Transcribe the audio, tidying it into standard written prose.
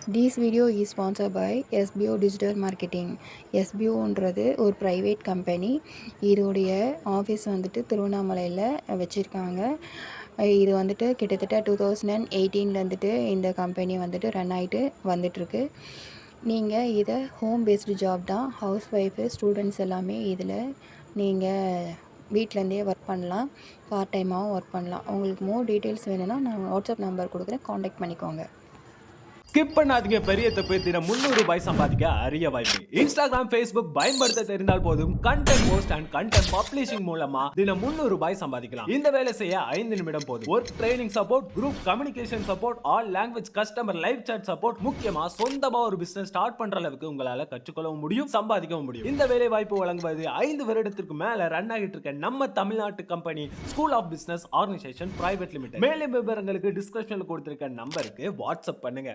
This video is sponsored by SBO Digital Marketing. SBOன்றது ஒரு private company. இதோடைய office வந்துட்டு திருவண்ணாமலையில் வச்சுருக்காங்க. இது வந்துட்டு கிட்டத்தட்ட 2018 இந்த கம்பெனி வந்துட்டு ரன் ஆகிட்டு வந்துட்டுருக்கு. நீங்கள் இதை ஹோம் பேஸ்டு ஜாப் தான். ஹவுஸ் ஒய்ஃபு ஸ்டூடெண்ட்ஸ் எல்லாமே இதில் நீங்கள் வீட்டிலேருந்தே ஒர்க் பண்ணலாம். பார்ட் டைமாகவும் ஒர்க் பண்ணலாம். உங்களுக்கு மோர் டீட்டெயில்ஸ் வேணும்னா நான் வாட்ஸ்அப் நம்பர் கொடுக்குறேன், காண்டாக்ட் பண்ணிக்கோங்க. ஸ்கிப் பண்ணாதீங்க. பெரிய தப்பு. தினம் ₹300 சம்பாதிக்க அரிய வாய்ப்பு. இன்ஸ்டாகிராம், ஃபேஸ்புக் பயன்படுத்த தெரிந்தால் போதும். Content post and content publishing மூலமா தினம் ₹300 சம்பாதிக்கலாம். இந்த வேலை செய்ய 5 நிமிடம் போதும். Work training support, group communication support, all language customer live chat support, முக்கியமா சொந்தமா ஒரு பிசினஸ் ஸ்டார்ட் பண்ற அளவுக்கு உங்களால கற்றுக்கொள்ளவும் முடியும், சம்பாதிக்கவும் முடியும். இந்த வேலை வாய்ப்பு வழங்குவது 5 வருடத்திற்கு மேல ரன் ஆகிட்டு இருக்க நம்ம தமிழ்நாட்டு company school of business organisation private limited. மேலும் விவரங்களுக்கு டிஸ்கிரிப்ஷன்ல கொடுத்திருக்க நம்பருக்கு வாட்ஸ்அப் பண்ணுங்க.